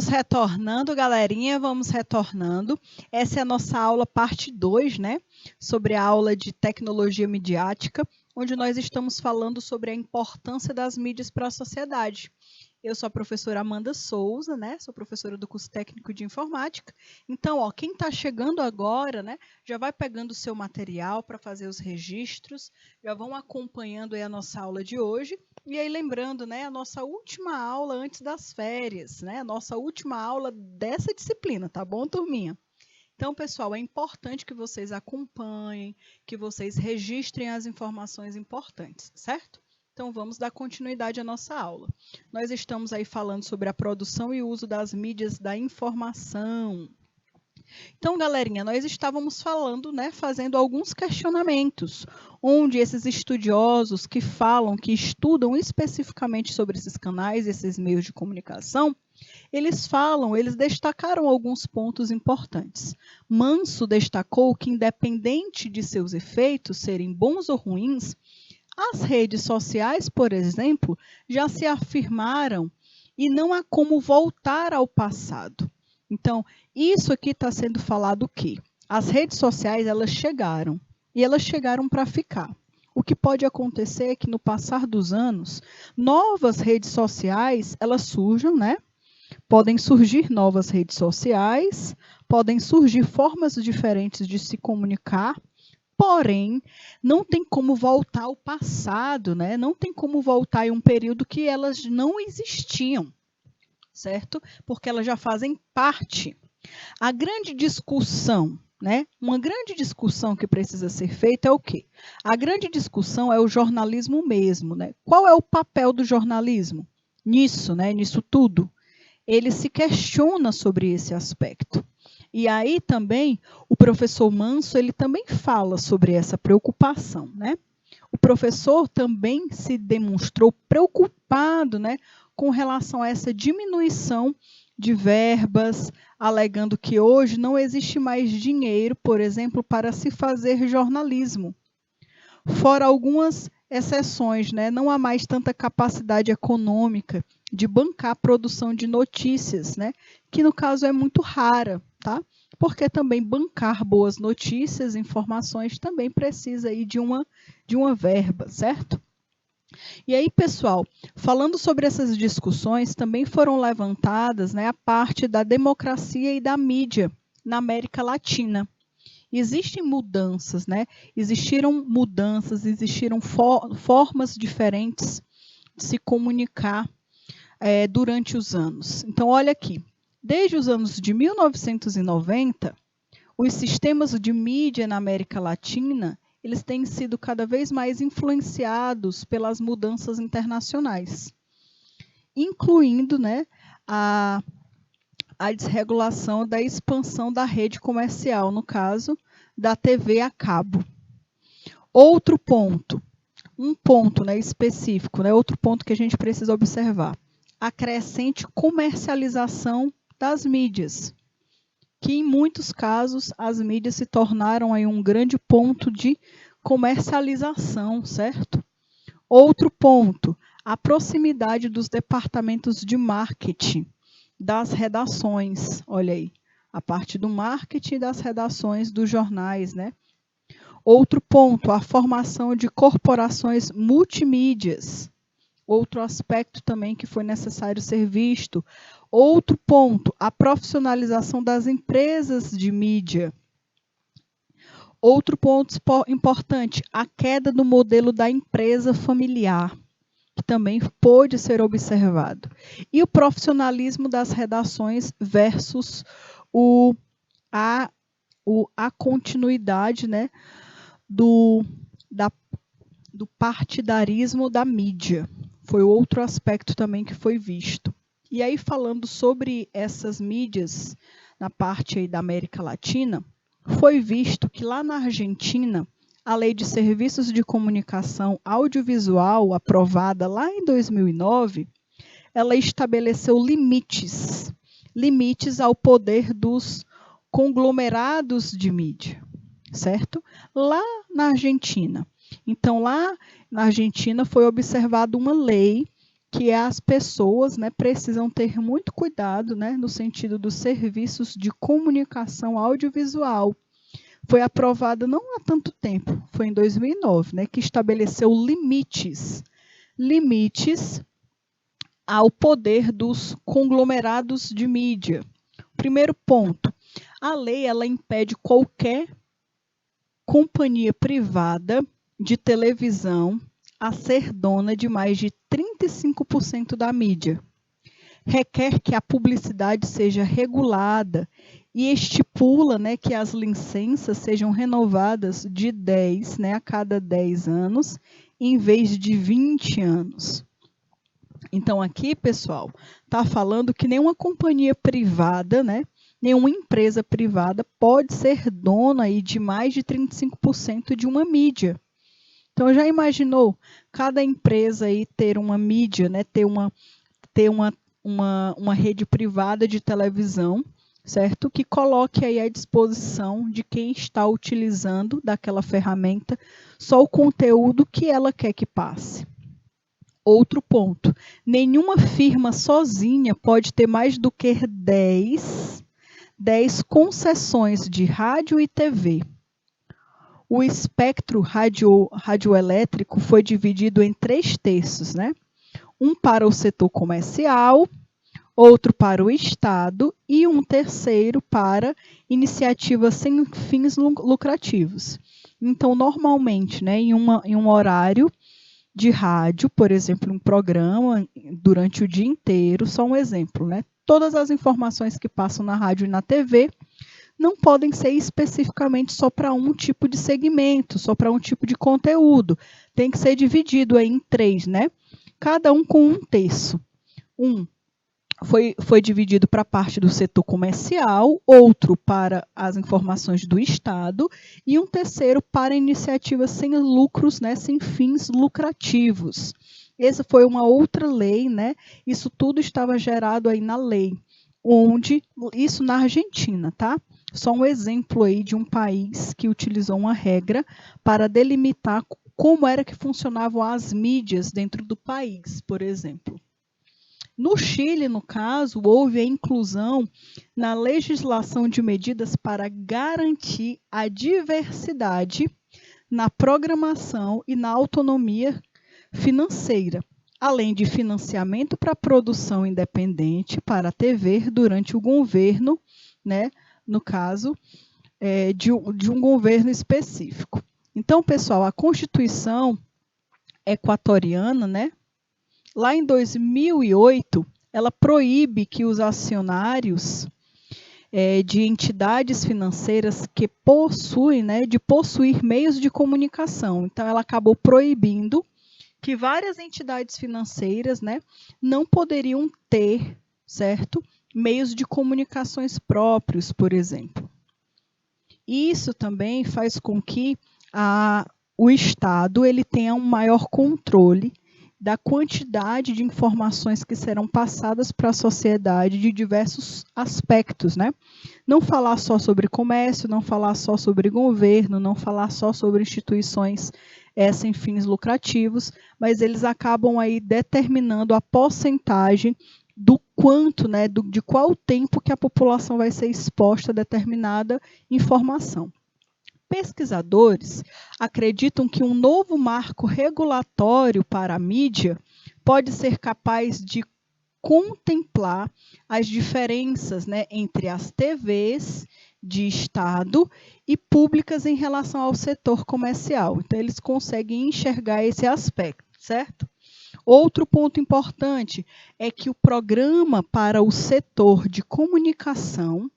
Vamos retornando, galerinha, vamos retornando. Essa é a nossa aula parte 2, né? Sobre a aula de tecnologia midiática, onde nós estamos falando sobre a importância das mídias para a sociedade. Eu sou a professora Amanda Souza, né? Sou professora do curso técnico de informática. Então, ó, quem está chegando agora, né? Já vai pegando o seu material para fazer os registros, já vão acompanhando aí a nossa aula de hoje. E aí, lembrando, né? A nossa última aula antes das férias, né? A nossa última aula dessa disciplina, tá bom, turminha? Então, pessoal, é importante que vocês acompanhem, que vocês registrem as informações importantes, certo? Então, vamos dar continuidade à nossa aula. Nós estamos aí falando sobre a produção e uso das mídias da informação. Então, galerinha, nós estávamos falando, né, fazendo alguns questionamentos, onde esses estudiosos que falam, que estudam especificamente sobre esses canais, esses meios de comunicação, eles destacaram alguns pontos importantes. Manso destacou que, independente de seus efeitos serem bons ou ruins, as redes sociais, por exemplo, já se afirmaram e não há como voltar ao passado. Então, isso aqui está sendo falado o quê? As redes sociais, elas chegaram, e elas chegaram para ficar. O que pode acontecer é que, no passar dos anos, novas redes sociais, elas surjam, né? Podem surgir novas redes sociais, podem surgir formas diferentes de se comunicar, porém, não tem como voltar ao passado, né? Não tem como voltar em um período que elas não existiam, certo? Porque elas já fazem parte. A grande discussão, né? Uma grande discussão que precisa ser feita é o quê? A grande discussão é o jornalismo mesmo, né? Qual é o papel do jornalismo nisso, né? Nisso tudo? Ele se questiona sobre esse aspecto. E aí também o professor Manso, ele também fala sobre essa preocupação, né? O professor também se demonstrou preocupado, né, com relação a essa diminuição de verbas, alegando que hoje não existe mais dinheiro, por exemplo, para se fazer jornalismo. Fora algumas exceções, né? Não há mais tanta capacidade econômica de bancar a produção de notícias, né? Que no caso é muito rara, tá? Porque também bancar boas notícias, informações, também precisa aí de uma verba, certo? E aí, pessoal, falando sobre essas discussões, também foram levantadas, né, a parte da democracia e da mídia na América Latina. Existem mudanças, né? Existiram mudanças, existiram formas diferentes de se comunicar durante os anos. Então, olha aqui, desde os anos de 1990, os sistemas de mídia na América Latina, eles têm sido cada vez mais influenciados pelas mudanças internacionais, incluindo, né, a desregulação da expansão da rede comercial, no caso da TV a cabo. Outro ponto, um ponto, né, específico, né, outro ponto que a gente precisa observar, a crescente comercialização das mídias, que em muitos casos as mídias se tornaram aí um grande ponto de comercialização, certo? Outro ponto, a proximidade dos departamentos de marketing das redações, olha aí, a parte do marketing das redações dos jornais, né? Outro ponto, a formação de corporações multimídias, outro aspecto também que foi necessário ser visto. Outro ponto, a profissionalização das empresas de mídia. Outro ponto importante, a queda do modelo da empresa familiar, que também pôde ser observado. E o profissionalismo das redações versus a continuidade, né, do partidarismo da mídia. Foi outro aspecto também que foi visto. E aí, falando sobre essas mídias, na parte aí da América Latina, foi visto que lá na Argentina, a Lei de Serviços de Comunicação Audiovisual, aprovada lá em 2009, ela estabeleceu limites ao poder dos conglomerados de mídia, certo? Lá na Argentina. Então, lá na Argentina foi observada uma lei que as pessoas, né, precisam ter muito cuidado, né, no sentido dos serviços de comunicação audiovisual. Foi aprovada não há tanto tempo, foi em 2009, né, que estabeleceu limites ao poder dos conglomerados de mídia. Primeiro ponto, a lei ela impede qualquer companhia privada de televisão a ser dona de mais de 35% da mídia. Requer que a publicidade seja regulada e estipula, né, que as licenças sejam renovadas de 10, né, a cada 10 anos, em vez de 20 anos. Então, aqui, pessoal, está falando que nenhuma companhia privada, né, nenhuma empresa privada pode ser dona aí de mais de 35% de uma mídia. Então, já imaginou cada empresa aí ter uma mídia, né, ter uma rede privada de televisão, certo? Que coloque aí à disposição de quem está utilizando daquela ferramenta só o conteúdo que ela quer que passe. Outro ponto, nenhuma firma sozinha pode ter mais do que 10 concessões de rádio e TV. O espectro radioelétrico foi dividido em 3/3, né? Um para o setor comercial, outro para o Estado e um terceiro para iniciativas sem fins lucrativos. Então, normalmente, né, em um horário de rádio, por exemplo, um programa durante o dia inteiro, só um exemplo, né? Todas as informações que passam na rádio e na TV não podem ser especificamente só para um tipo de segmento, só para um tipo de conteúdo. Tem que ser dividido aí em 3, né? Cada um com 1/3. Foi dividido para a parte do setor comercial, outro para as informações do Estado e um terceiro para iniciativas sem lucros, né, sem fins lucrativos. Essa foi uma outra lei, né? Isso tudo estava gerado aí na lei, isso na Argentina, tá? Só um exemplo aí de um país que utilizou uma regra para delimitar como era que funcionavam as mídias dentro do país, por exemplo. No Chile, no caso, houve a inclusão na legislação de medidas para garantir a diversidade na programação e na autonomia financeira, além de financiamento para produção independente para a TV durante o governo, né, no caso, de um governo específico. Então, pessoal, a Constituição equatoriana, né, lá em 2008, ela proíbe que os acionários de entidades financeiras que possuem, né, de possuir meios de comunicação. Então, ela acabou proibindo que várias entidades financeiras, né, não poderiam ter, certo, meios de comunicações próprios, por exemplo. Isso também faz com que o Estado ele tenha um maior controle da quantidade de informações que serão passadas para a sociedade de diversos aspectos, né? Não falar só sobre comércio, não falar só sobre governo, não falar só sobre instituições sem fins lucrativos, mas eles acabam aí determinando a porcentagem do quanto, né, de qual tempo que a população vai ser exposta a determinada informação. Pesquisadores acreditam que um novo marco regulatório para a mídia pode ser capaz de contemplar as diferenças, né, entre as TVs de Estado e públicas em relação ao setor comercial. Então, eles conseguem enxergar esse aspecto, certo? Outro ponto importante é que o programa para o setor de comunicação,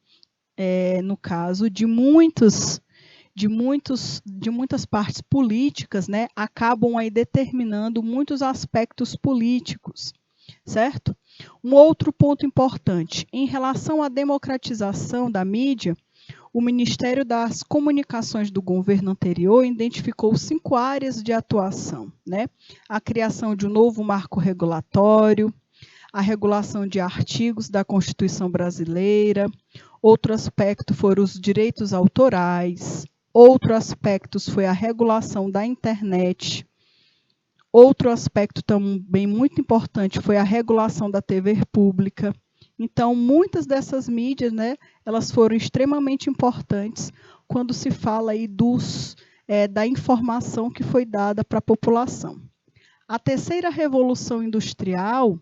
no caso de muitas partes políticas, né, acabam aí determinando muitos aspectos políticos, certo? Um outro ponto importante, em relação à democratização da mídia, o Ministério das Comunicações do governo anterior identificou 5 áreas de atuação, né? A criação de um novo marco regulatório, a regulação de artigos da Constituição brasileira, outro aspecto foram os direitos autorais, outro aspecto foi a regulação da internet, Outro aspecto também muito importante foi a regulação da TV pública. Então, muitas dessas mídias, né, elas foram extremamente importantes quando se fala aí da informação que foi dada para a população. A terceira revolução industrial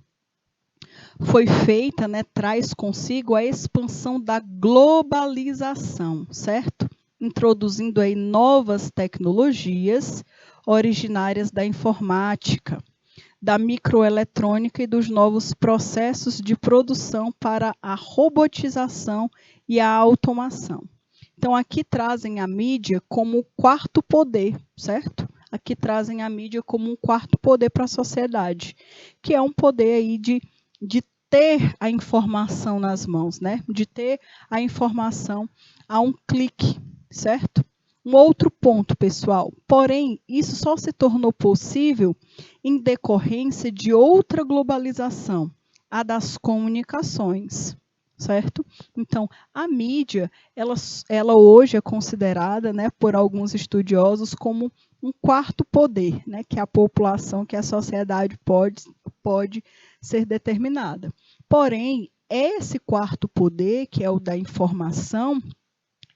foi feita, né, traz consigo a expansão da globalização, certo? Introduzindo aí novas tecnologias originárias da informática, da microeletrônica e dos novos processos de produção para a robotização e a automação. Então, aqui trazem a mídia como o quarto poder, certo? Aqui trazem a mídia como um quarto poder para a sociedade, que é um poder aí de ter a informação nas mãos, né? De ter a informação a um clique, certo? Um outro ponto, pessoal, porém, isso só se tornou possível em decorrência de outra globalização, a das comunicações, certo? Então, a mídia, ela hoje é considerada, né, por alguns estudiosos como um quarto poder, né, que a população, que a sociedade pode ser determinada. Porém, esse quarto poder, que é o da informação,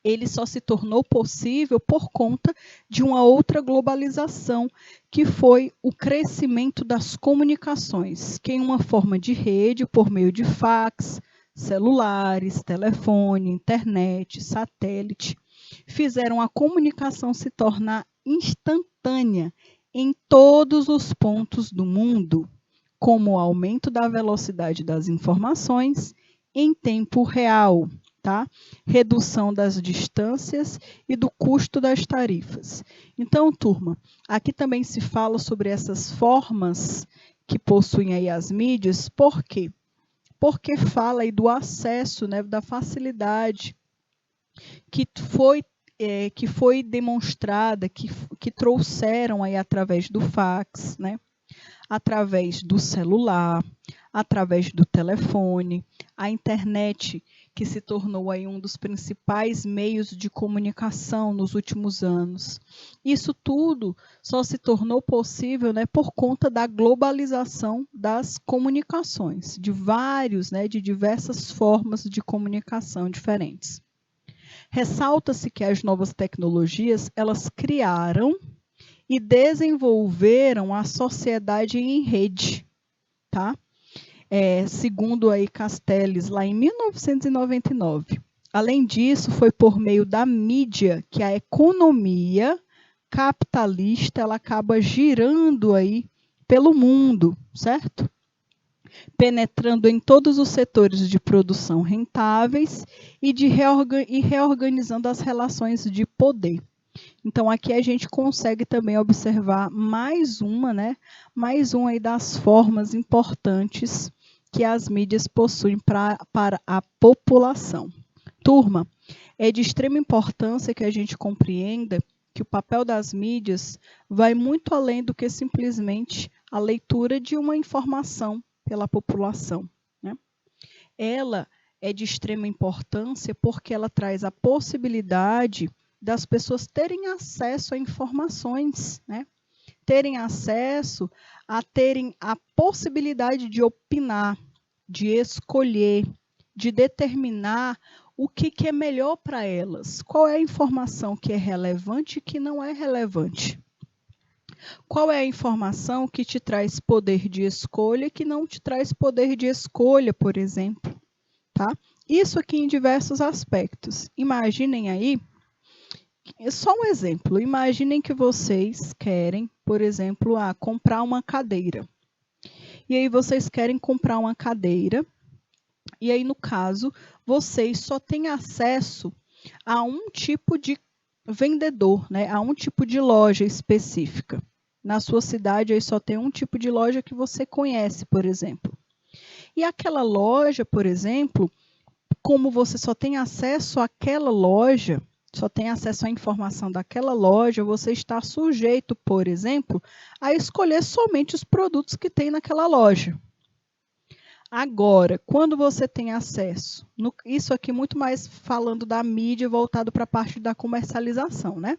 ele só se tornou possível por conta de uma outra globalização, que foi o crescimento das comunicações, que em uma forma de rede, por meio de fax, celulares, telefone, internet, satélite, fizeram a comunicação se tornar instantânea em todos os pontos do mundo, como o aumento da velocidade das informações em tempo real, tá? Redução das distâncias e do custo das tarifas. Então, turma, aqui também se fala sobre essas formas que possuem aí as mídias, por quê? Porque fala aí do acesso, né, da facilidade que foi demonstrada, que trouxeram aí através do fax, né, através do celular, através do telefone, a internet, que se tornou aí um dos principais meios de comunicação nos últimos anos. Isso tudo só se tornou possível, né, por conta da globalização das comunicações, de diversas formas de comunicação diferentes. Ressalta-se que as novas tecnologias, elas criaram e desenvolveram a sociedade em rede, tá? Segundo aí Castells, lá em 1999. Além disso, foi por meio da mídia que a economia capitalista ela acaba girando aí pelo mundo, certo? Penetrando em todos os setores de produção rentáveis e reorganizando as relações de poder. Então, aqui a gente consegue também observar mais uma aí das formas importantes que as mídias possuem para a população. Turma, é de extrema importância que a gente compreenda que o papel das mídias vai muito além do que simplesmente a leitura de uma informação pela população, né? Ela é de extrema importância porque ela traz a possibilidade das pessoas terem acesso a informações, né? Terem acesso terem a possibilidade de opinar, de escolher, de determinar o que é melhor para elas. Qual é a informação que é relevante e que não é relevante? Qual é a informação que te traz poder de escolha e que não te traz poder de escolha, por exemplo? Tá? Isso aqui em diversos aspectos. Imaginem aí, só um exemplo, imaginem que vocês querem, por exemplo, comprar uma cadeira. E aí vocês querem comprar uma cadeira, e aí no caso, vocês só têm acesso a um tipo de vendedor, né? A um tipo de loja específica. Na sua cidade aí só tem um tipo de loja que você conhece, por exemplo. E aquela loja, por exemplo, como você só tem acesso àquela loja, só tem acesso à informação daquela loja, você está sujeito, por exemplo, a escolher somente os produtos que tem naquela loja. Agora, quando você tem acesso, isso aqui muito mais falando da mídia voltado para a parte da comercialização, né?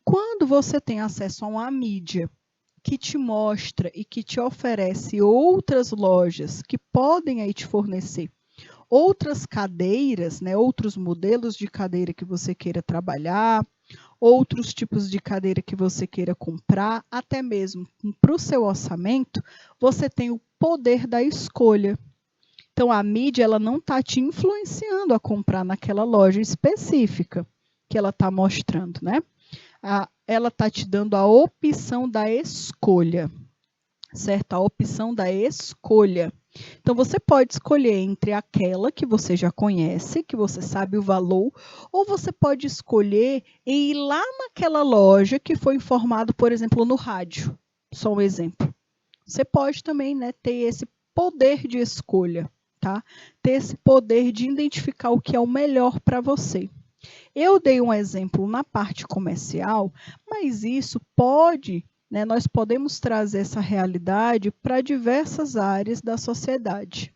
Quando você tem acesso a uma mídia que te mostra e que te oferece outras lojas que podem aí te fornecer outras cadeiras, né, outros modelos de cadeira que você queira trabalhar, outros tipos de cadeira que você queira comprar, até mesmo para o seu orçamento, você tem o poder da escolha. Então, a mídia ela não está te influenciando a comprar naquela loja específica que ela está mostrando, né? Ela está te dando a opção da escolha, certo? A opção da escolha. Então, você pode escolher entre aquela que você já conhece, que você sabe o valor, ou você pode escolher em ir lá naquela loja que foi informado, por exemplo, no rádio. Só um exemplo. Você pode também, né, ter esse poder de escolha, tá? Ter esse poder de identificar o que é o melhor para você. Eu dei um exemplo na parte comercial, mas isso pode, né, nós podemos trazer essa realidade para diversas áreas da sociedade.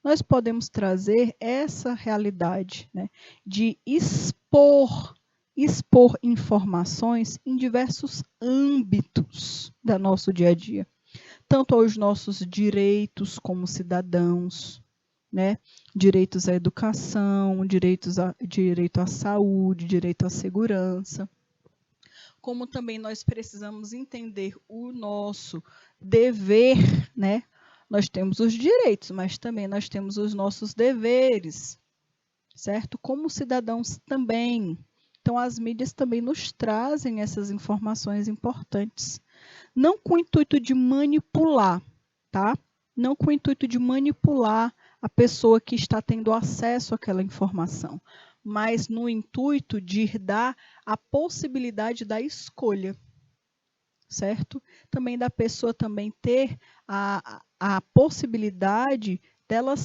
Nós podemos trazer essa realidade, né, de expor informações em diversos âmbitos do nosso dia a dia, tanto aos nossos direitos como cidadãos, né? Direitos à educação, direito à saúde, direito à segurança. Como também nós precisamos entender o nosso dever, né? Nós temos os direitos, mas também nós temos os nossos deveres, certo? Como cidadãos também. Então, as mídias também nos trazem essas informações importantes. Não com o intuito de manipular, tá? Não com o intuito de manipular a pessoa que está tendo acesso àquela informação, mas no intuito de dar a possibilidade da escolha, certo? Também da pessoa também ter a possibilidade dela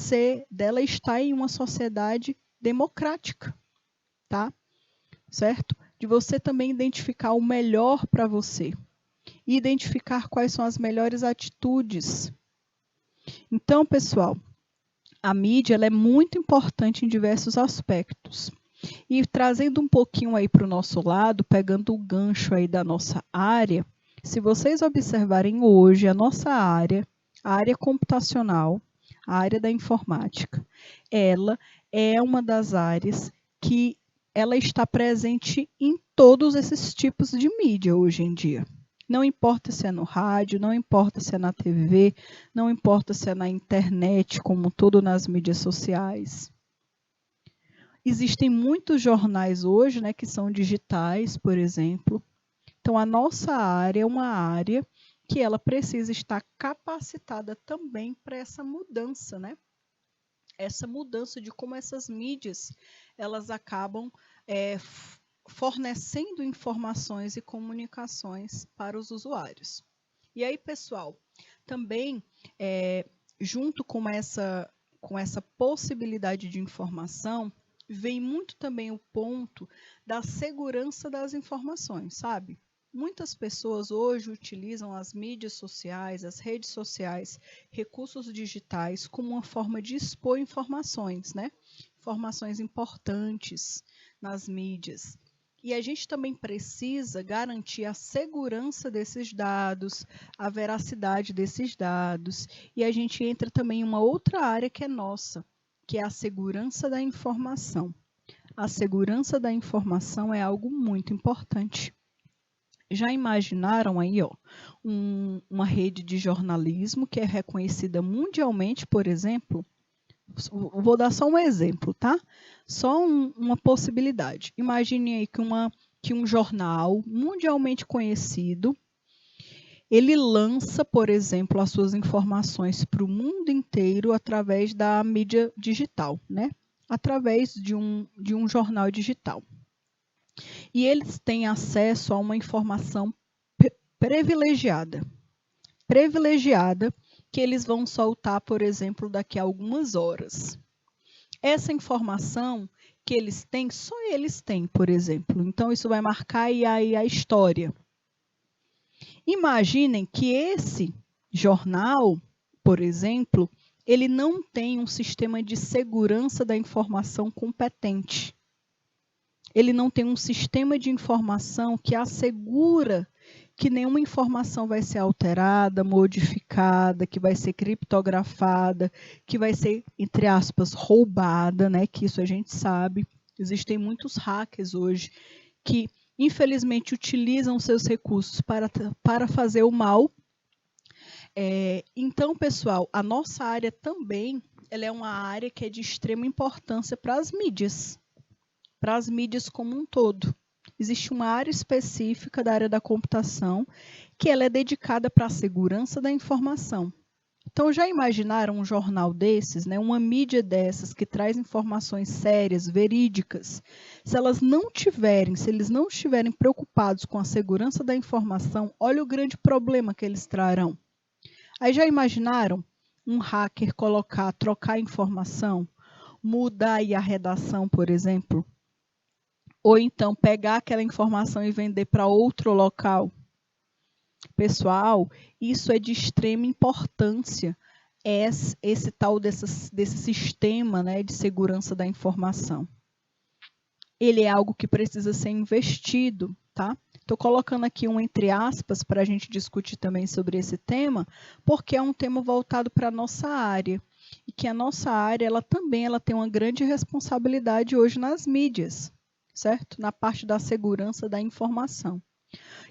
estar em uma sociedade democrática, tá? Certo? De você também identificar o melhor para você e identificar quais são as melhores atitudes. Então, pessoal, a mídia ela é muito importante em diversos aspectos. E trazendo um pouquinho aí para o nosso lado, pegando o gancho aí da nossa área, se vocês observarem hoje a nossa área, a área computacional, a área da informática, ela é uma das áreas que ela está presente em todos esses tipos de mídia hoje em dia. Não importa se é no rádio, não importa se é na TV, não importa se é na internet, como tudo nas mídias sociais. Existem muitos jornais hoje, né, que são digitais, por exemplo. Então, a nossa área é uma área que ela precisa estar capacitada também para essa mudança, né? Essa mudança de como essas mídias, elas acabam fornecendo informações e comunicações para os usuários. E aí, pessoal, também, junto com essa possibilidade de informação, vem muito também o ponto da segurança das informações, sabe? Muitas pessoas hoje utilizam as mídias sociais, as redes sociais, recursos digitais como uma forma de expor informações, né? Informações importantes nas mídias. E a gente também precisa garantir a segurança desses dados, a veracidade desses dados. E a gente entra também em uma outra área que é nossa, que é a segurança da informação. A segurança da informação é algo muito importante. Já imaginaram aí, ó, uma rede de jornalismo que é reconhecida mundialmente, por exemplo? Vou dar só um exemplo, tá? Só uma possibilidade. Imagine aí que um jornal mundialmente conhecido, ele lança, por exemplo, as suas informações para o mundo inteiro através da mídia digital, né? Através de um jornal digital. E eles têm acesso a uma informação privilegiada. Privilegiada, que eles vão soltar, por exemplo, daqui a algumas horas. Essa informação que eles têm, só eles têm, por exemplo. Então, isso vai marcar aí a história. Imaginem que esse jornal, por exemplo, ele não tem um sistema de segurança da informação competente. Ele não tem um sistema de informação que assegura que nenhuma informação vai ser alterada, modificada, que vai ser criptografada, que vai ser, entre aspas, roubada, né? Que isso a gente sabe. Existem muitos hackers hoje que, infelizmente, utilizam seus recursos para fazer o mal. Então, pessoal, a nossa área também ela é uma área que é de extrema importância para as mídias como um todo. Existe uma área específica da área da computação que ela é dedicada para a segurança da informação. Então, já imaginaram um jornal desses, né, uma mídia dessas que traz informações sérias, verídicas? Se eles não estiverem preocupados com a segurança da informação, olha o grande problema que eles trarão. Aí já imaginaram um hacker trocar informação, mudar aí a redação, por exemplo? Ou então pegar aquela informação e vender para outro local? Pessoal, isso é de extrema importância, esse tal desse sistema, né, de segurança da informação. Ele é algo que precisa ser investido, tá? Estou colocando aqui um entre aspas para a gente discutir também sobre esse tema, porque é um tema voltado para a nossa área. E que a nossa área, ela tem uma grande responsabilidade hoje nas mídias, certo? Na parte da segurança da informação.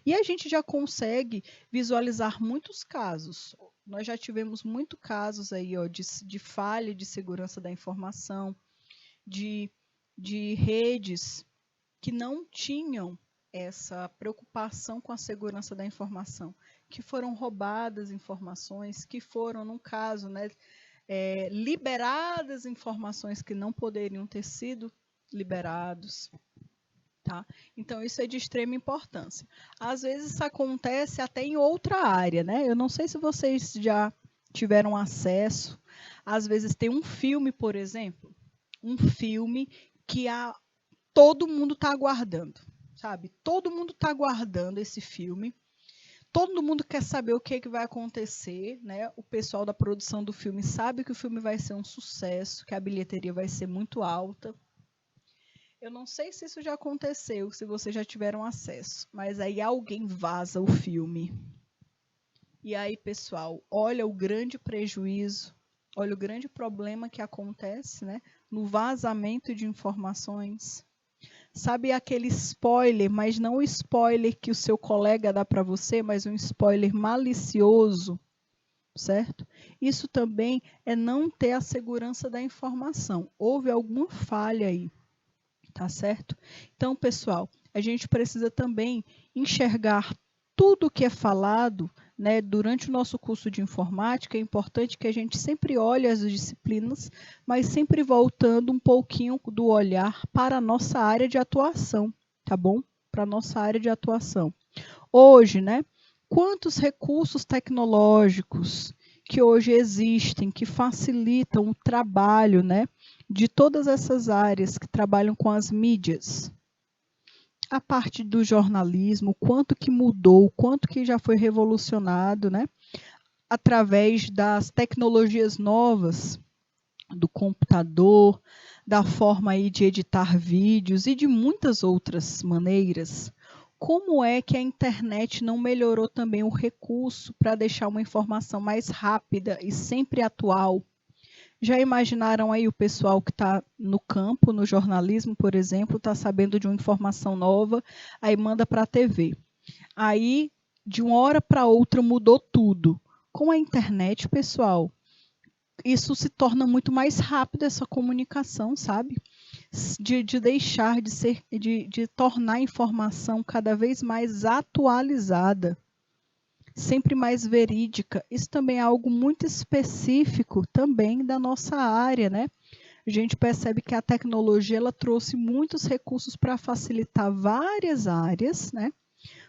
E a gente já consegue visualizar muitos casos. Nós já tivemos muitos casos aí, ó, de falha de segurança da informação, de redes que não tinham essa preocupação com a segurança da informação, que foram roubadas informações, que foram, no caso, né, liberadas informações que não poderiam ter sido liberados. Tá? Então, isso é de extrema importância. Às vezes, isso acontece até em outra área, né? Eu não sei se vocês já tiveram acesso. Às vezes, tem um filme, por exemplo, um filme que todo mundo está aguardando, sabe? Todo mundo está aguardando esse filme. Todo mundo quer saber o que vai acontecer, né? O pessoal da produção do filme sabe que o filme vai ser um sucesso, que a bilheteria vai ser muito alta. Eu não sei se isso já aconteceu, se vocês já tiveram acesso, mas aí alguém vaza o filme. E aí, pessoal, olha o grande prejuízo, olha o grande problema que acontece, né, no vazamento de informações. Sabe aquele spoiler, mas não o spoiler que o seu colega dá para você, mas um spoiler malicioso, certo? Isso também é não ter a segurança da informação. Houve alguma falha aí. Tá certo? Então, pessoal, a gente precisa também enxergar tudo o que é falado, né, durante o nosso curso de informática. É importante que a gente sempre olhe as disciplinas, mas sempre voltando um pouquinho do olhar para a nossa área de atuação, tá bom? Para a nossa área de atuação. Hoje, né, quantos recursos tecnológicos que hoje existem, que facilitam o trabalho, né, de todas essas áreas que trabalham com as mídias. A parte do jornalismo, quanto que mudou, quanto que já foi revolucionado, né, através das tecnologias novas, do computador, da forma aí de editar vídeos e de muitas outras maneiras. Como é que a internet não melhorou também o recurso para deixar uma informação mais rápida e sempre atual? Já imaginaram aí o pessoal que está no campo, no jornalismo, por exemplo, está sabendo de uma informação nova, aí manda para a TV. Aí, de uma hora para outra, mudou tudo. Com a internet, pessoal, isso se torna muito mais rápido, essa comunicação, sabe? De deixar de ser, de tornar a informação cada vez mais atualizada, sempre mais verídica. Isso também é algo muito específico também da nossa área, né? A gente percebe que a tecnologia ela trouxe muitos recursos para facilitar várias áreas, né?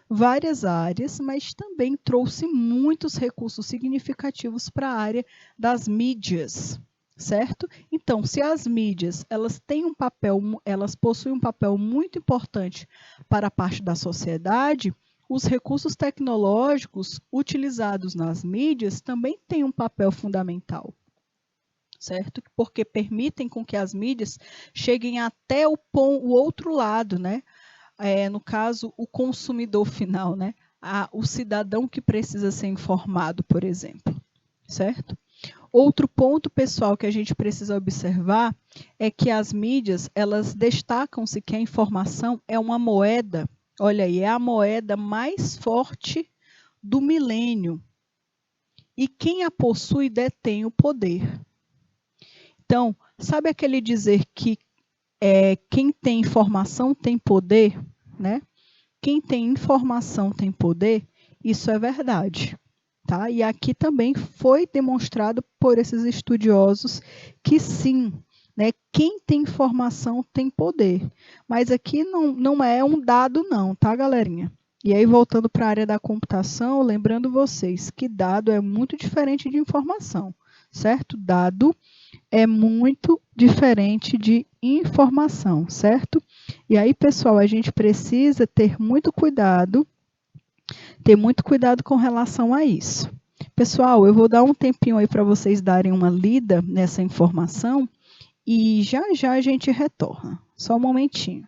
Várias áreas, mas também trouxe muitos recursos significativos para a área das mídias, certo? Então, se as mídias elas possuem um papel muito importante para a parte da sociedade, os recursos tecnológicos utilizados nas mídias também têm um papel fundamental, certo? Porque permitem com que as mídias cheguem até o outro lado, né? No caso, o consumidor final, né? o cidadão que precisa ser informado, por exemplo, certo? Outro ponto, pessoal, que a gente precisa observar é que as mídias, elas destacam-se que a informação é uma moeda, olha aí, é a moeda mais forte do milênio. E quem a possui detém o poder. Então, sabe aquele dizer que quem tem informação tem poder, né? Quem tem informação tem poder? Isso é verdade. Tá? E aqui também foi demonstrado por esses estudiosos que sim, né, quem tem informação tem poder. Mas aqui não é um dado não, tá, galerinha? E aí, voltando para a área da computação, lembrando vocês que dado é muito diferente de informação, certo? Dado é muito diferente de informação, certo? E aí, pessoal, a gente precisa ter muito cuidado com relação a isso. Pessoal, eu vou dar um tempinho aí para vocês darem uma lida nessa informação e já já a gente retorna. Só um momentinho.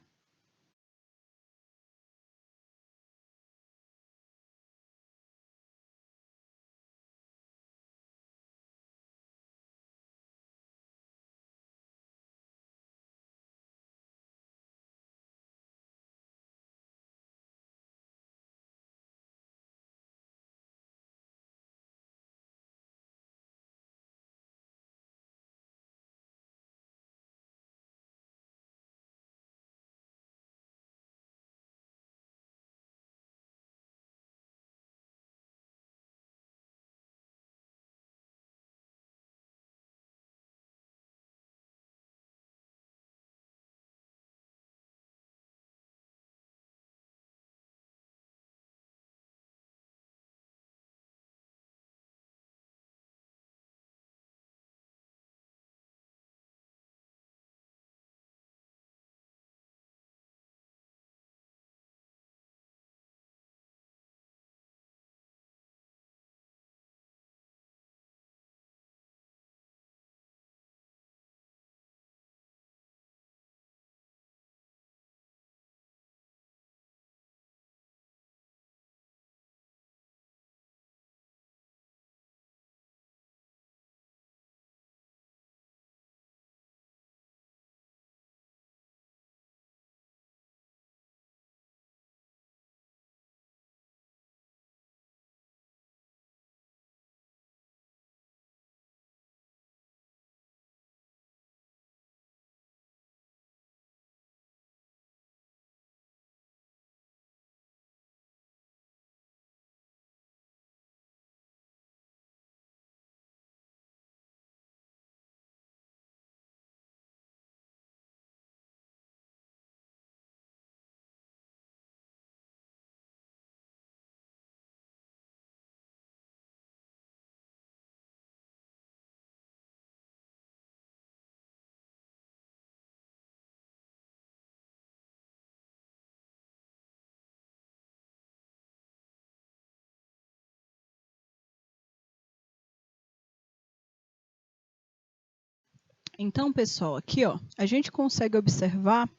Então, pessoal, aqui ó, a gente consegue observar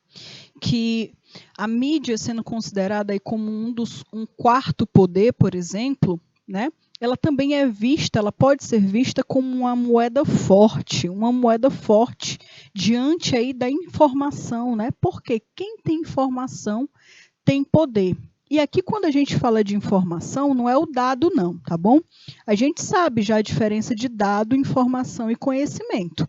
que a mídia sendo considerada aí como um quarto poder, por exemplo, né? Ela também ela pode ser vista como uma moeda forte diante aí da informação, né? Porque quem tem informação tem poder. E aqui, quando a gente fala de informação, não é o dado, não, tá bom? A gente sabe já a diferença de dado, informação e conhecimento.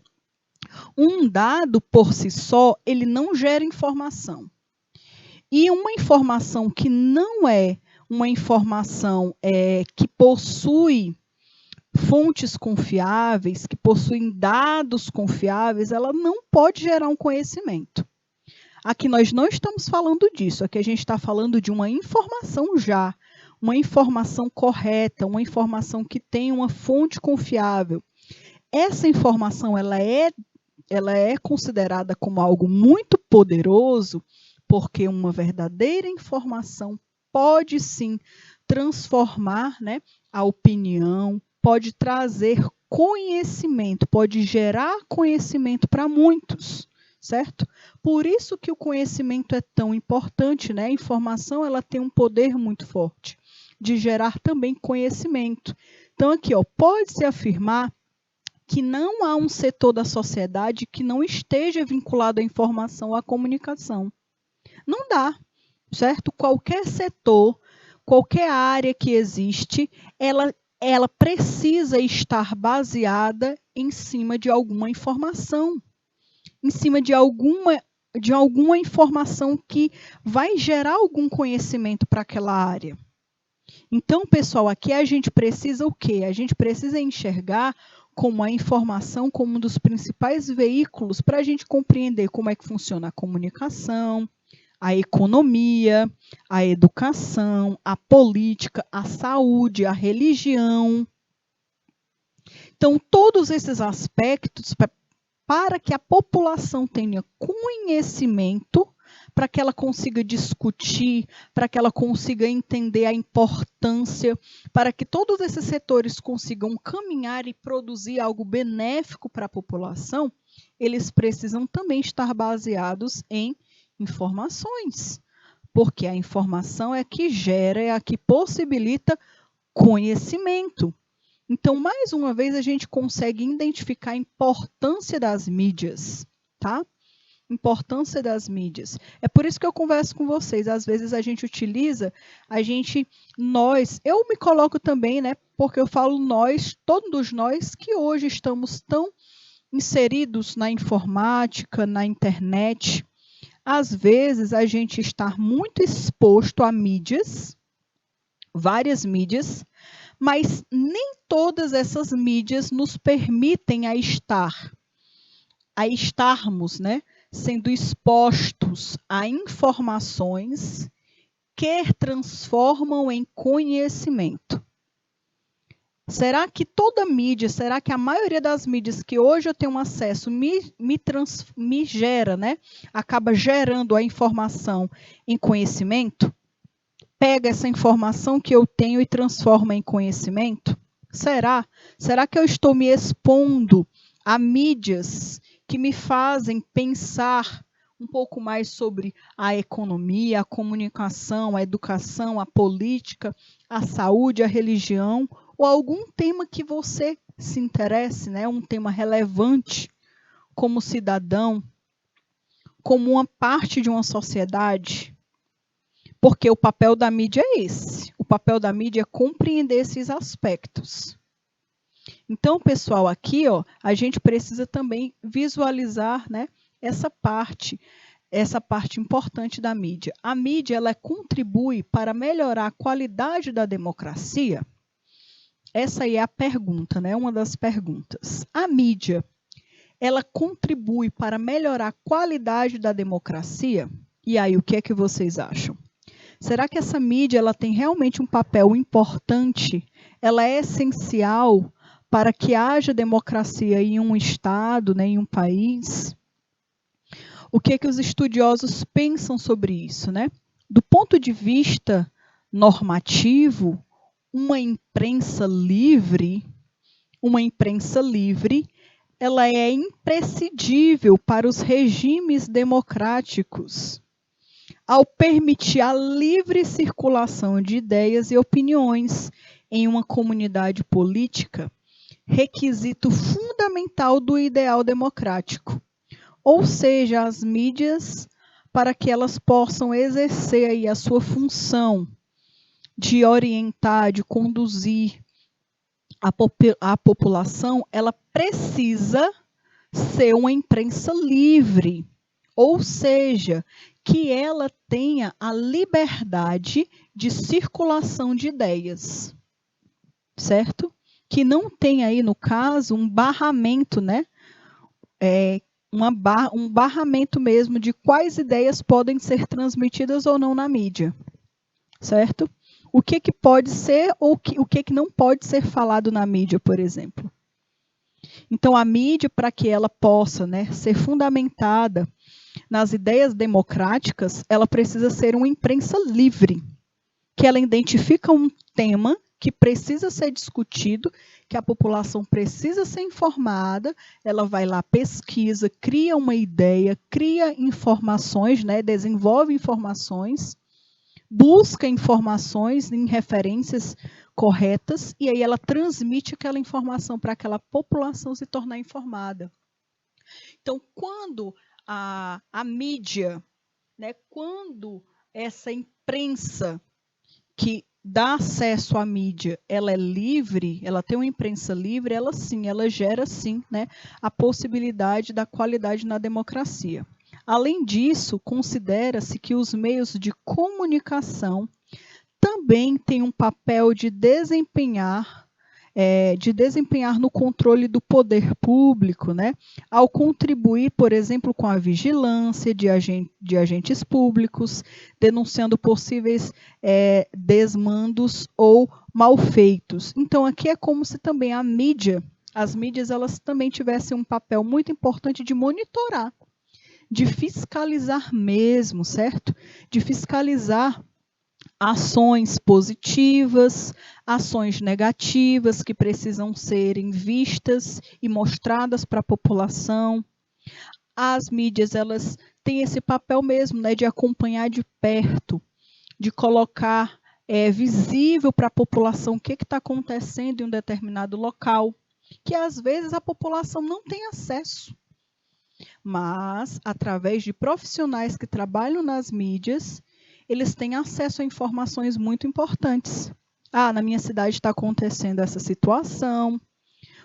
Um dado por si só, ele não gera informação. E uma informação que não é uma informação que possui fontes confiáveis, que possuem dados confiáveis, ela não pode gerar um conhecimento. Aqui nós não estamos falando disso, aqui a gente está falando de uma informação já, uma informação correta, uma informação que tem uma fonte confiável. Essa informação ela é considerada como algo muito poderoso, porque uma verdadeira informação pode sim transformar, né, a opinião, pode trazer conhecimento, pode gerar conhecimento para muitos, certo? Por isso que o conhecimento é tão importante, né? A informação ela tem um poder muito forte. de gerar também conhecimento. Então, aqui, ó, pode-se afirmar que não há um setor da sociedade que não esteja vinculado à informação ou à comunicação. Não dá, certo? Qualquer setor, qualquer área que existe, ela precisa estar baseada em cima de alguma informação, em cima de alguma informação que vai gerar algum conhecimento para aquela área. Então, pessoal, aqui a gente precisa o quê? A gente precisa enxergar como a informação como um dos principais veículos para a gente compreender como é que funciona a comunicação, a economia, a educação, a política, a saúde, a religião. Então, todos esses aspectos, para que a população tenha conhecimento, para que ela consiga discutir, para que ela consiga entender a importância, para que todos esses setores consigam caminhar e produzir algo benéfico para a população, eles precisam também estar baseados em informações, porque a informação é a que gera, é a que possibilita conhecimento. Então, mais uma vez, a gente consegue identificar a importância das mídias, tá? Importância das mídias. É por isso que eu converso com vocês. Às vezes a gente utiliza, eu me coloco também, né? Porque eu falo nós, todos nós que hoje estamos tão inseridos na informática, na internet. Às vezes a gente está muito exposto a mídias, várias mídias, mas nem todas essas mídias nos permitem estarmos, né, sendo expostos a informações que transformam em conhecimento. Será que toda mídia, será que a maioria das mídias que hoje eu tenho acesso me gera, né, acaba gerando a informação em conhecimento? Pega essa informação que eu tenho e transforma em conhecimento? Será? Será que eu estou me expondo a mídias que me fazem pensar um pouco mais sobre a economia, a comunicação, a educação, a política, a saúde, a religião, ou algum tema que você se interesse, né? Um tema relevante como cidadão, como uma parte de uma sociedade? Porque o papel da mídia é esse. O papel da mídia é compreender esses aspectos. Então, pessoal, aqui, ó, a gente precisa também visualizar, né, essa parte importante da mídia. A mídia, ela contribui para melhorar a qualidade da democracia? Essa aí é a pergunta, né, uma das perguntas. A mídia, ela contribui para melhorar a qualidade da democracia? E aí, o que é que vocês acham? Será que essa mídia ela tem realmente um papel importante? Ela é essencial para que haja democracia em um estado, né, em um país? O que é que os estudiosos pensam sobre isso, né? Do ponto de vista normativo, uma imprensa livre, ela é imprescindível para os regimes democráticos, ao permitir a livre circulação de ideias e opiniões em uma comunidade política, requisito fundamental do ideal democrático. Ou seja, as mídias, para que elas possam exercer aí a sua função de orientar, de conduzir a população, ela precisa ser uma imprensa livre. Ou seja, que ela tenha a liberdade de circulação de ideias, certo? Que não tenha aí, no caso, um barramento, né? Um barramento mesmo de quais ideias podem ser transmitidas ou não na mídia, certo? O que pode ser ou o que não pode ser falado na mídia, por exemplo. Então, a mídia, para que ela possa, né, ser fundamentada nas ideias democráticas, ela precisa ser uma imprensa livre, que ela identifica um tema que precisa ser discutido, que a população precisa ser informada, ela vai lá, pesquisa, cria uma ideia, cria informações, né, desenvolve informações busca informações em referências corretas e aí ela transmite aquela informação para aquela população se tornar informada. Então, quando a mídia, né, quando essa imprensa que dá acesso à mídia, ela é livre, ela tem uma imprensa livre, ela sim, ela gera sim, né, a possibilidade da qualidade na democracia. Além disso, considera-se que os meios de comunicação também têm um papel de desempenhar no controle do poder público, né, ao contribuir, por exemplo, com a vigilância de agentes públicos, denunciando possíveis desmandos ou malfeitos. Então, aqui é como se também as mídias, elas também tivessem um papel muito importante de monitorar, de fiscalizar mesmo, certo? De fiscalizar ações positivas, ações negativas que precisam serem vistas e mostradas para a população. As mídias, elas têm esse papel mesmo, né, de acompanhar de perto, de colocar visível para a população o que está acontecendo em um determinado local, que às vezes a população não tem acesso. Mas, através de profissionais que trabalham nas mídias, eles têm acesso a informações muito importantes. Ah, na minha cidade está acontecendo essa situação,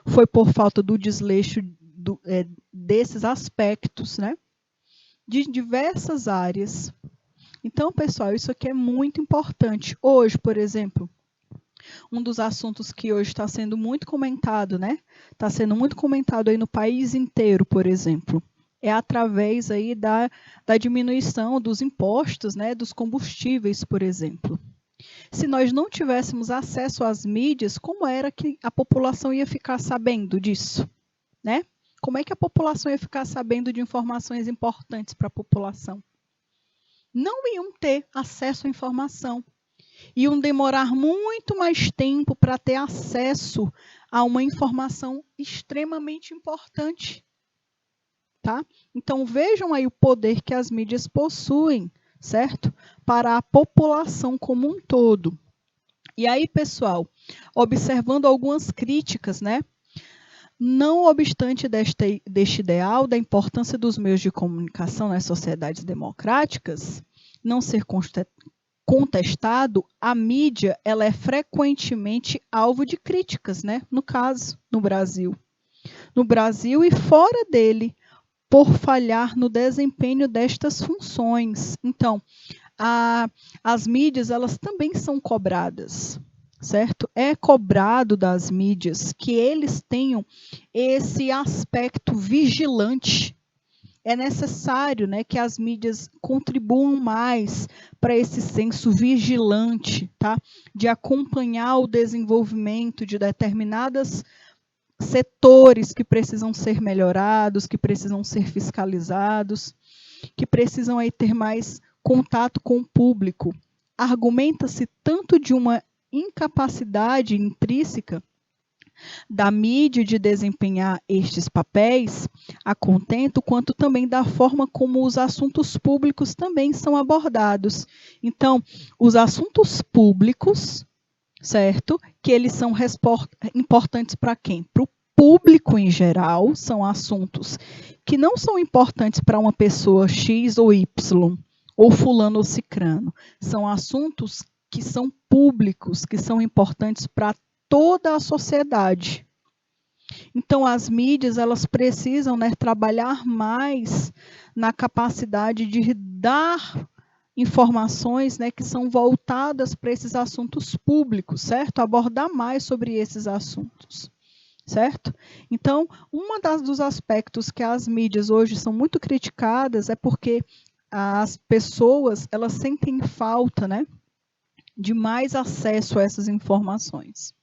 foi por falta do desleixo desses aspectos, né? De diversas áreas. Então, pessoal, isso aqui é muito importante. Hoje, por exemplo, um dos assuntos que hoje está sendo muito comentado, né? Está sendo muito comentado aí no país inteiro, por exemplo. É através aí da diminuição dos impostos, né, dos combustíveis, por exemplo. Se nós não tivéssemos acesso às mídias, como era que a população ia ficar sabendo disso, né? Como é que a população ia ficar sabendo de informações importantes para a população? Não iam ter acesso à informação. Iam demorar muito mais tempo para ter acesso a uma informação extremamente importante. Tá? Então, vejam aí o poder que as mídias possuem, certo? Para a população como um todo. E aí, pessoal, observando algumas críticas, né? Não obstante deste ideal da importância dos meios de comunicação nas sociedades democráticas, não ser contestado, a mídia ela é frequentemente alvo de críticas, né? No caso, no Brasil. No Brasil e fora dele, por falhar no desempenho destas funções. Então, as mídias, elas também são cobradas, certo? É cobrado das mídias que eles tenham esse aspecto vigilante. É necessário, né, que as mídias contribuam mais para esse senso vigilante, tá? De acompanhar o desenvolvimento de determinadas setores que precisam ser melhorados, que precisam ser fiscalizados, que precisam aí ter mais contato com o público. Argumenta-se tanto de uma incapacidade intrínseca da mídia de desempenhar estes papéis a contento, quanto também da forma como os assuntos públicos também são abordados. Então, os assuntos públicos, certo? Que eles são importantes para quem? Para o público em geral, são assuntos que não são importantes para uma pessoa X ou Y, ou fulano ou cicrano. São assuntos que são públicos, que são importantes para toda a sociedade. Então, as mídias, elas precisam, né, trabalhar mais na capacidade de dar informações, né, que são voltadas para esses assuntos públicos, certo? Abordar mais sobre esses assuntos, certo? Então, dos aspectos que as mídias hoje são muito criticadas é porque as pessoas, elas sentem falta, né, de mais acesso a essas informações.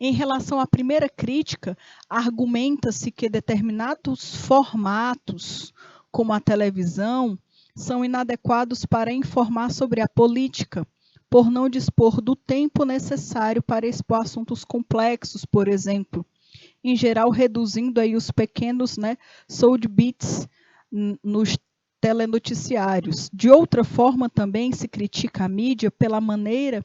Em relação à primeira crítica, argumenta-se que determinados formatos, como a televisão, são inadequados para informar sobre a política, por não dispor do tempo necessário para expor assuntos complexos, por exemplo, em geral reduzindo aí os pequenos, né, sound bits nos telenoticiários. De outra forma, também se critica a mídia pela maneira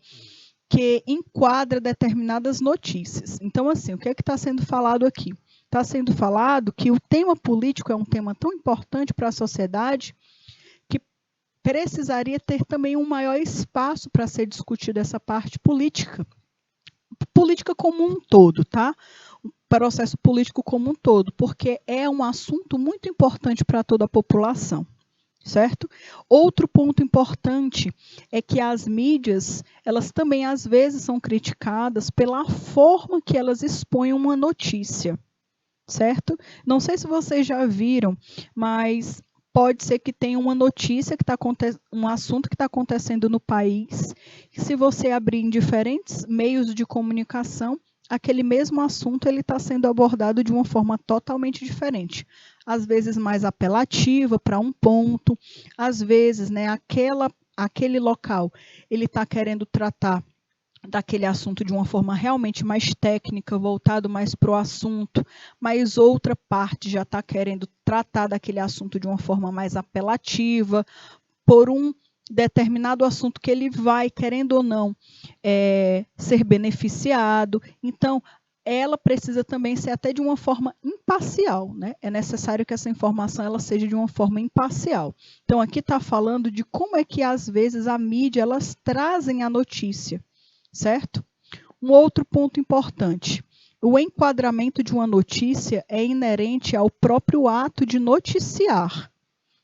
que enquadra determinadas notícias. Então, assim, o que é que está sendo falado aqui? Está sendo falado que o tema político é um tema tão importante para a sociedade que precisaria ter também um maior espaço para ser discutida essa parte política. Política como um todo, tá? O processo político como um todo, porque é um assunto muito importante para toda a população. Certo? Outro ponto importante é que as mídias, elas também às vezes são criticadas pela forma que elas expõem uma notícia, certo? Não sei se vocês já viram, mas pode ser que tenha uma notícia que está um assunto que está acontecendo no país, e se você abrir em diferentes meios de comunicação, aquele mesmo assunto ele está sendo abordado de uma forma totalmente diferente. Às vezes mais apelativa para um ponto, às vezes, né, aquele local ele está querendo tratar daquele assunto de uma forma realmente mais técnica, voltado mais para o assunto, mas outra parte já está querendo tratar daquele assunto de uma forma mais apelativa, por um determinado assunto que ele vai, querendo ou não, ser beneficiado. Então, ela precisa também ser até de uma forma imparcial, né? É necessário que essa informação ela seja de uma forma imparcial. Então, aqui está falando de como é que, às vezes, a mídia, elas trazem a notícia, certo? Um outro ponto importante. O enquadramento de uma notícia é inerente ao próprio ato de noticiar,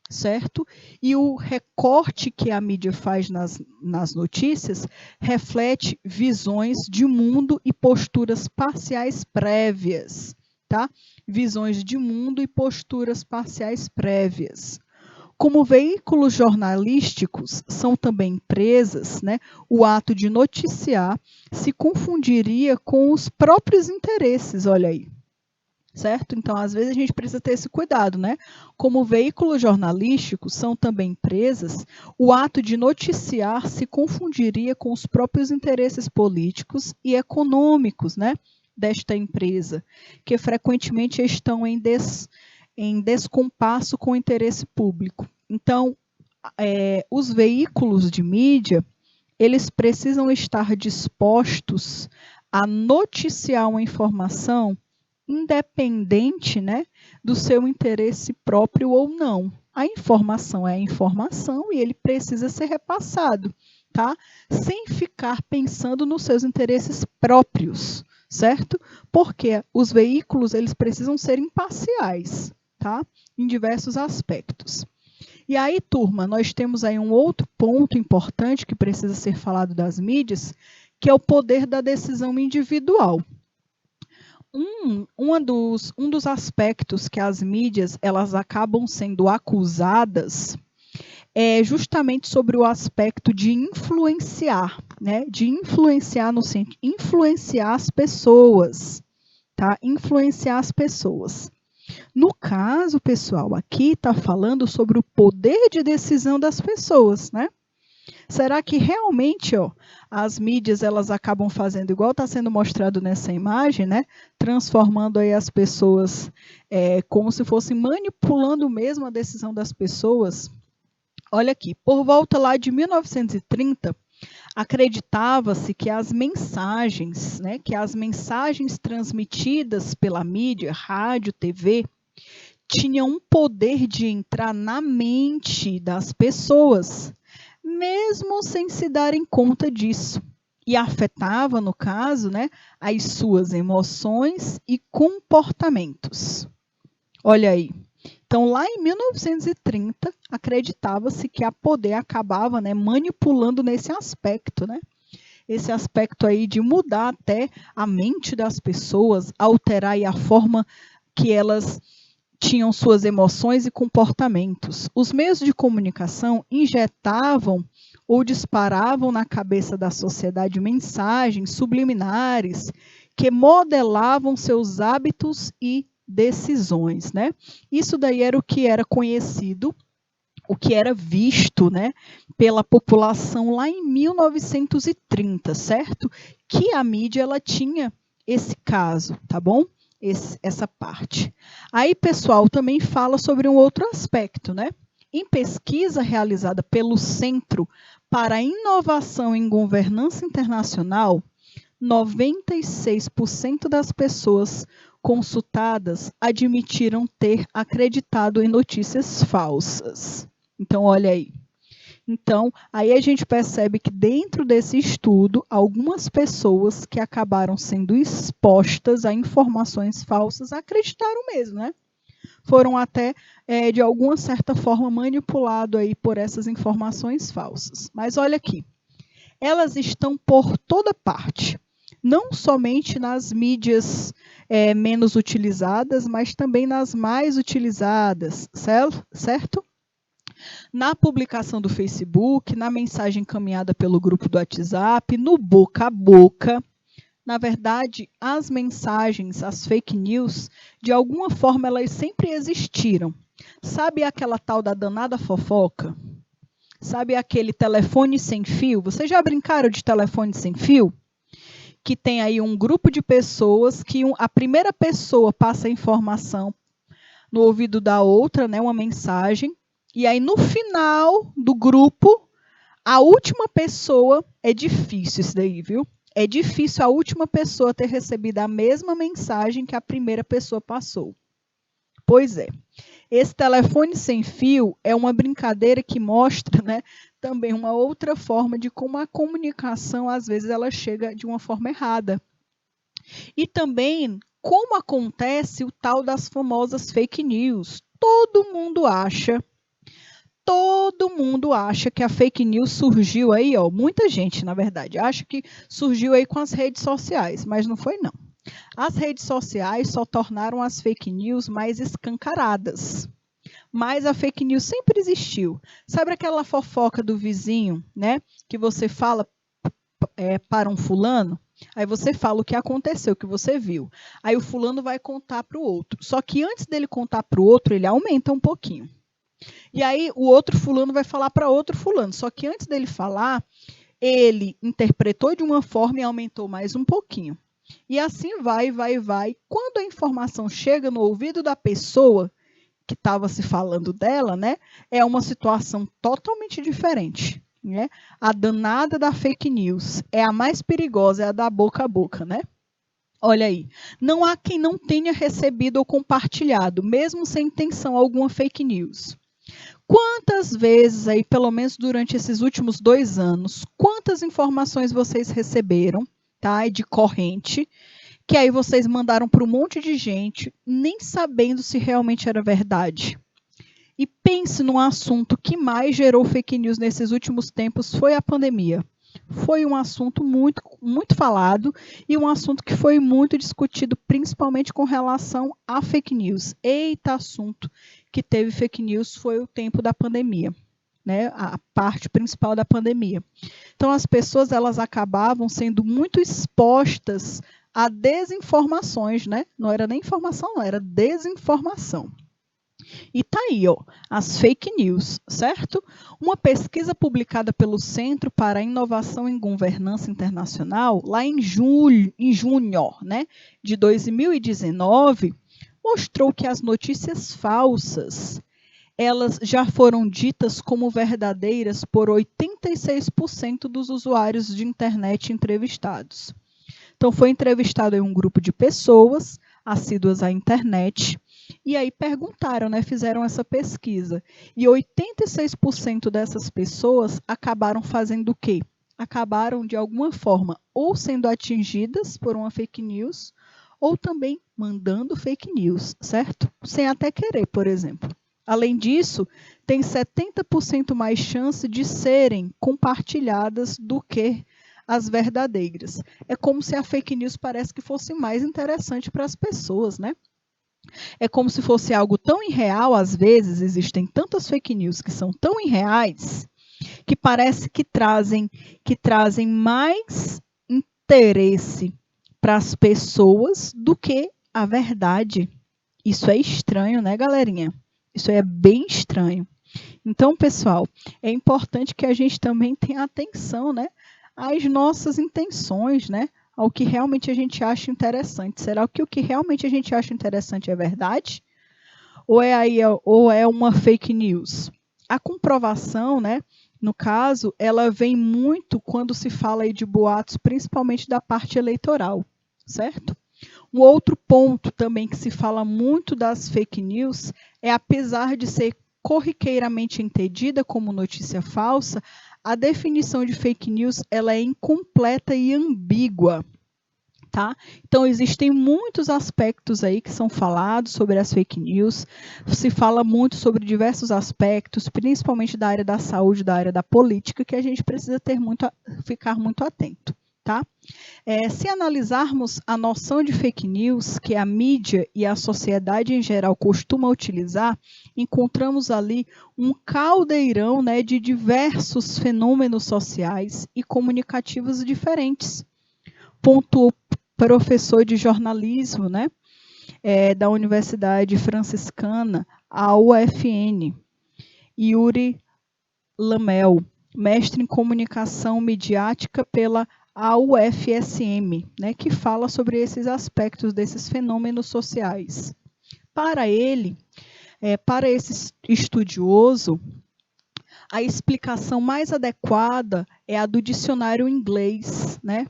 certo? E o recorte que a mídia faz nas notícias reflete visões de mundo e posturas parciais prévias, tá? Visões de mundo e posturas parciais prévias. Como veículos jornalísticos são também empresas, né, o ato de noticiar se confundiria com os próprios interesses, olha aí. Certo? Então, às vezes, a gente precisa ter esse cuidado, né? Como veículos jornalísticos são também empresas, o ato de noticiar se confundiria com os próprios interesses políticos e econômicos, né, desta empresa, que frequentemente estão em descompasso com o interesse público. Então, os veículos de mídia, eles precisam estar dispostos a noticiar uma informação independente, né, do seu interesse próprio ou não. A informação é a informação e ele precisa ser repassado, tá? Sem ficar pensando nos seus interesses próprios, certo? Porque os veículos, eles precisam ser imparciais, tá? Em diversos aspectos. E aí, turma, nós temos aí um outro ponto importante que precisa ser falado das mídias, que é o poder da decisão individual. Um dos aspectos que as mídias elas acabam sendo acusadas é justamente sobre o aspecto de influenciar, né? De influenciar no sentido, influenciar as pessoas, tá? Influenciar as pessoas. No caso, pessoal, aqui está falando sobre o poder de decisão das pessoas, né? Será que realmente, as mídias elas acabam fazendo igual está sendo mostrado nessa imagem, né? Transformando aí as pessoas como se fossem manipulando mesmo a decisão das pessoas? Olha aqui, por volta lá de 1930, acreditava-se que as mensagens, né, transmitidas pela mídia, rádio, TV, tinham um poder de entrar na mente das pessoas, mesmo sem se darem conta disso. E afetava, no caso, né, as suas emoções e comportamentos. Olha aí. Então, lá em 1930, acreditava-se que a poder acabava, né, manipulando nesse aspecto, né? Esse aspecto aí de mudar até a mente das pessoas, alterar aí a forma que elas tinham suas emoções e comportamentos. Os meios de comunicação injetavam ou disparavam na cabeça da sociedade mensagens subliminares que modelavam seus hábitos e decisões, né? Isso daí era o que era conhecido, o que era visto, né, pela população lá em 1930, certo? Que a mídia ela tinha esse caso, tá bom? Essa parte. Aí, pessoal, também fala sobre um outro aspecto, né? Em pesquisa realizada pelo Centro para a Inovação em Governança Internacional, 96% das pessoas consultadas admitiram ter acreditado em notícias falsas. Então, olha aí. Então, aí a gente percebe que dentro desse estudo, algumas pessoas que acabaram sendo expostas a informações falsas acreditaram mesmo, né? Foram até, de alguma certa forma, manipulados aí por essas informações falsas. Mas olha aqui, elas estão por toda parte, não somente nas mídias menos utilizadas, mas também nas mais utilizadas, certo? Na publicação do Facebook, na mensagem encaminhada pelo grupo do WhatsApp, no boca a boca. Na verdade, as mensagens, as fake news, de alguma forma elas sempre existiram. Sabe aquela tal da danada fofoca? Sabe aquele telefone sem fio? Vocês já brincaram de telefone sem fio? Que tem aí um grupo de pessoas que a primeira pessoa passa a informação no ouvido da outra, né, uma mensagem, e aí no final do grupo, a última pessoa, é difícil isso daí, viu? É difícil a última pessoa ter recebido a mesma mensagem que a primeira pessoa passou. Pois é. Esse telefone sem fio é uma brincadeira que mostra, né, também uma outra forma de como a comunicação, às vezes, ela chega de uma forma errada. E também como acontece o tal das famosas fake news. Todo mundo acha que a fake news surgiu aí, ó, muita gente, na verdade, acha que surgiu aí com as redes sociais, mas não foi não. As redes sociais só tornaram as fake news mais escancaradas. Mas a fake news sempre existiu. Sabe aquela fofoca do vizinho, né? Que você fala para um fulano, aí você fala o que aconteceu, o que você viu. Aí o fulano vai contar para o outro. Só que antes dele contar para o outro, ele aumenta um pouquinho. E aí o outro fulano vai falar para outro fulano. Só que antes dele falar, ele interpretou de uma forma e aumentou mais um pouquinho. E assim vai. Quando a informação chega no ouvido da pessoa que estava se falando dela, né, é uma situação totalmente diferente. Né? A danada da fake news é a mais perigosa, é a da boca a boca, né? Olha aí, não há quem não tenha recebido ou compartilhado, mesmo sem intenção alguma, fake news. Quantas vezes aí, pelo menos durante esses últimos 2 anos, quantas informações vocês receberam, tá, de corrente, que aí vocês mandaram para um monte de gente, nem sabendo se realmente era verdade? E pense num assunto que mais gerou fake news nesses últimos tempos, foi a pandemia. Foi um assunto muito, muito falado e um assunto que foi muito discutido, principalmente com relação a fake news. Eita, assunto que teve fake news foi o tempo da pandemia, né? A parte principal da pandemia. Então, as pessoas elas acabavam sendo muito expostas a desinformações, né? Não era nem informação, não, era desinformação. E tá aí, ó, as fake news, certo? Uma pesquisa publicada pelo Centro para a Inovação em Governança Internacional, lá em junho, né, de 2019, mostrou que as notícias falsas, elas já foram ditas como verdadeiras por 86% dos usuários de internet entrevistados. Então, foi entrevistado aí um grupo de pessoas assíduas à internet, e aí perguntaram, né, fizeram essa pesquisa. E 86% dessas pessoas acabaram fazendo o quê? Acabaram, de alguma forma, ou sendo atingidas por uma fake news, ou também mandando fake news, certo? Sem até querer, por exemplo. Além disso, tem 70% mais chance de serem compartilhadas do que as verdadeiras. É como se a fake news parece que fosse mais interessante para as pessoas, né? É como se fosse algo tão irreal, às vezes existem tantas fake news que são tão irreais, que parece que trazem mais interesse para as pessoas do que a verdade. Isso é estranho, né, galerinha? Isso é bem estranho. Então, pessoal, é importante que a gente também tenha atenção, né, às nossas intenções, né? Ao que realmente a gente acha interessante. Será que o que realmente a gente acha interessante é verdade? Ou é uma fake news? a comprovação, né, no caso, ela vem muito quando se fala aí de boatos, principalmente da parte eleitoral, certo? Um outro ponto também que se fala muito das fake news é, apesar de ser corriqueiramente entendida como notícia falsa, a definição de fake news ela é incompleta e ambígua. Tá? Então, existem muitos aspectos aí que são falados sobre as fake news, se fala muito sobre diversos aspectos, principalmente da área da saúde, da área da política, que a gente precisa ficar muito atento. Tá? Se analisarmos a noção de fake news, que a mídia e a sociedade em geral costumam utilizar, encontramos ali um caldeirão, né, de diversos fenômenos sociais e comunicativos diferentes. Pontuou professor de jornalismo, né, da Universidade Franciscana, a UFN, Yuri Lamel, mestre em comunicação midiática pela UFSM, né, que fala sobre esses aspectos desses fenômenos sociais. Para ele, para esse estudioso, a explicação mais adequada é a do dicionário inglês, né,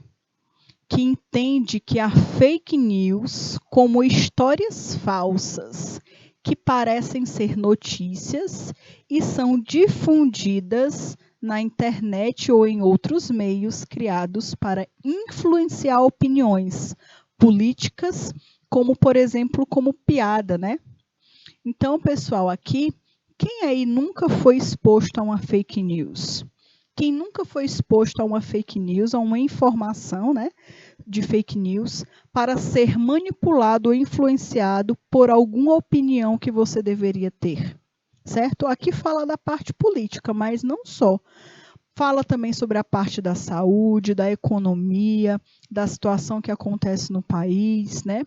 que entende que a fake news como histórias falsas que parecem ser notícias e são difundidas na internet ou em outros meios criados para influenciar opiniões políticas, como, por exemplo, como piada, né? Então, pessoal, aqui, quem aí nunca foi exposto a uma fake news? Quem nunca foi exposto a uma fake news, a uma informação, né, de fake news, para ser manipulado ou influenciado por alguma opinião que você deveria ter, certo? Aqui fala da parte política, mas não só. Fala também sobre a parte da saúde, da economia, da situação que acontece no país, né?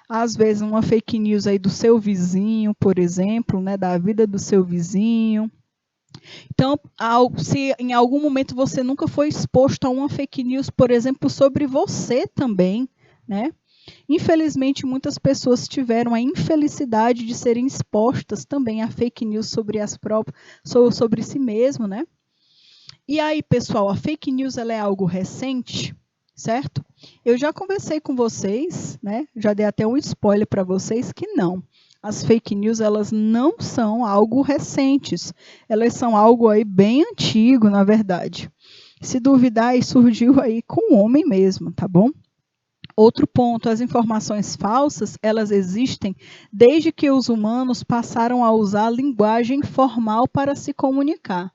Às vezes uma fake news aí do seu vizinho, por exemplo, né, da vida do seu vizinho. Então, se em algum momento você nunca foi exposto a uma fake news, por exemplo, sobre você também, né? Infelizmente, muitas pessoas tiveram a infelicidade de serem expostas também a fake news sobre si mesmo, né? E aí, pessoal, a fake news ela é algo recente, certo? Eu já conversei com vocês, né? Já dei até um spoiler para vocês que não. As fake news, elas não são algo recentes. Elas são algo aí bem antigo, na verdade. Se duvidar, aí surgiu aí com o homem mesmo, tá bom? Outro ponto, as informações falsas, elas existem desde que os humanos passaram a usar a linguagem formal para se comunicar.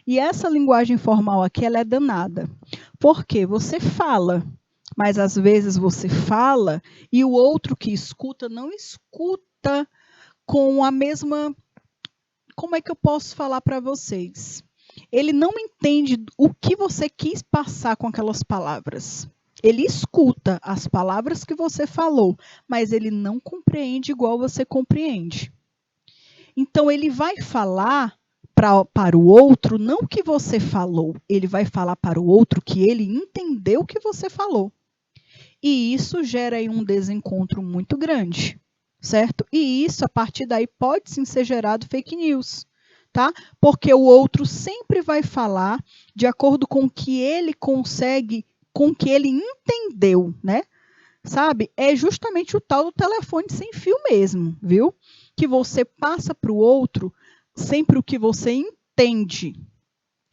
E essa linguagem formal aqui, ela é danada. Por quê? Você fala, mas às vezes você fala e o outro que escuta não escuta com a mesma... Como é que eu posso falar para vocês? Ele não entende o que você quis passar com aquelas palavras. Ele escuta as palavras que você falou, mas ele não compreende igual você compreende. Então, ele vai falar para o outro não o que você falou, ele vai falar para o outro que ele entendeu o que você falou. E isso gera aí um desencontro muito grande, certo? E isso, a partir daí, pode sim ser gerado fake news, tá? Porque o outro sempre vai falar de acordo com o que ele consegue, com o que ele entendeu, né? Sabe? É justamente o tal do telefone sem fio mesmo, viu? Que você passa para o outro sempre o que você entende.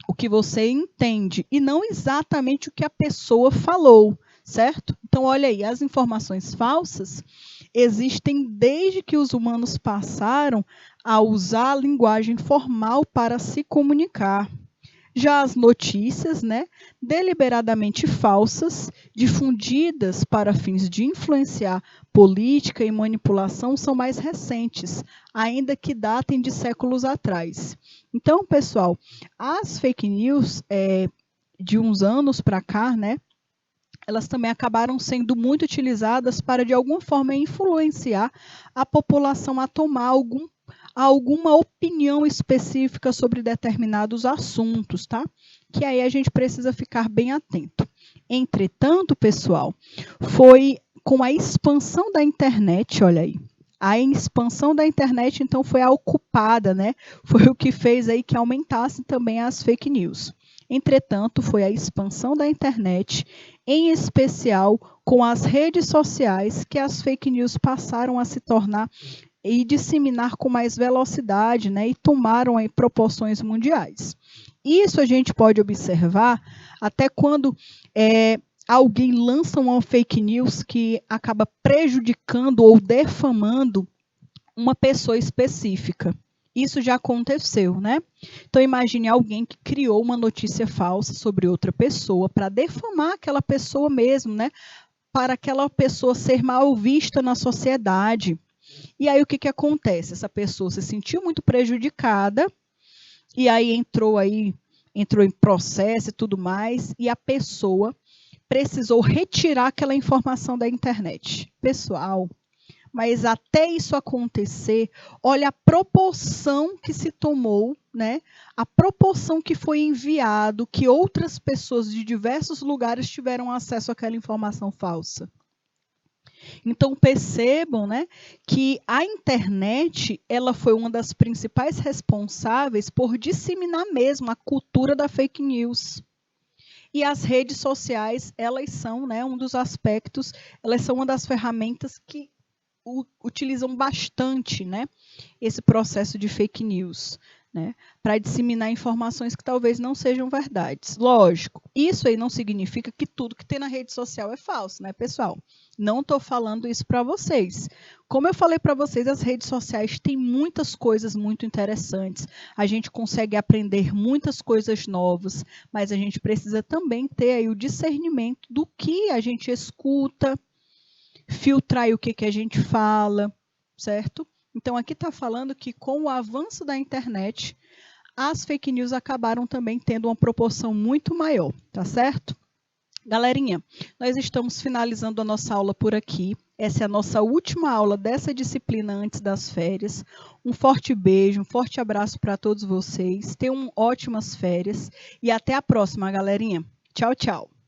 O que você entende e não exatamente o que a pessoa falou, certo? Então, olha aí, as informações falsas existem desde que os humanos passaram a usar a linguagem formal para se comunicar. Já as notícias, né, deliberadamente falsas, difundidas para fins de influenciar política e manipulação, são mais recentes, ainda que datem de séculos atrás. Então, pessoal, as fake news de uns anos para cá, né, elas também acabaram sendo muito utilizadas para, de alguma forma, influenciar a população a tomar alguma opinião específica sobre determinados assuntos, tá? Que aí a gente precisa ficar bem atento. Entretanto, pessoal, foi com a expansão da internet, olha aí, A expansão da internet, então, foi a ocupada, né? Foi o que fez aí que aumentasse também as fake news. Entretanto, foi a expansão da internet, em especial com as redes sociais, que as fake news passaram a se tornar e disseminar com mais velocidade, né? E tomaram aí proporções mundiais. Isso a gente pode observar até quando alguém lança uma fake news que acaba prejudicando ou defamando uma pessoa específica. Isso já aconteceu, né? Então imagine alguém que criou uma notícia falsa sobre outra pessoa para defamar aquela pessoa mesmo, né? Para aquela pessoa ser mal vista na sociedade. E aí o que acontece? Essa pessoa se sentiu muito prejudicada e aí entrou em processo e tudo mais, e a pessoa precisou retirar aquela informação da internet. Pessoal, mas até isso acontecer, olha a proporção que se tomou, né? A proporção que foi enviado, que outras pessoas de diversos lugares tiveram acesso àquela informação falsa. Então percebam, né, que a internet ela foi uma das principais responsáveis por disseminar mesmo a cultura da fake news. E as redes sociais, elas são, né, um dos aspectos, elas são uma das ferramentas que utilizam bastante, né, esse processo de fake news, né, para disseminar informações que talvez não sejam verdades. Lógico, isso aí não significa que tudo que tem na rede social é falso, né, pessoal? Não estou falando isso para vocês. Como eu falei para vocês, as redes sociais têm muitas coisas muito interessantes. A gente consegue aprender muitas coisas novas, mas a gente precisa também ter aí o discernimento do que a gente escuta, filtrar o que a gente fala, certo? Então, aqui está falando que com o avanço da internet, as fake news acabaram também tendo uma proporção muito maior, tá certo? Galerinha, nós estamos finalizando a nossa aula por aqui. Essa é a nossa última aula dessa disciplina antes das férias. Um forte beijo, um forte abraço para todos vocês. Tenham ótimas férias e até a próxima, galerinha. Tchau, tchau.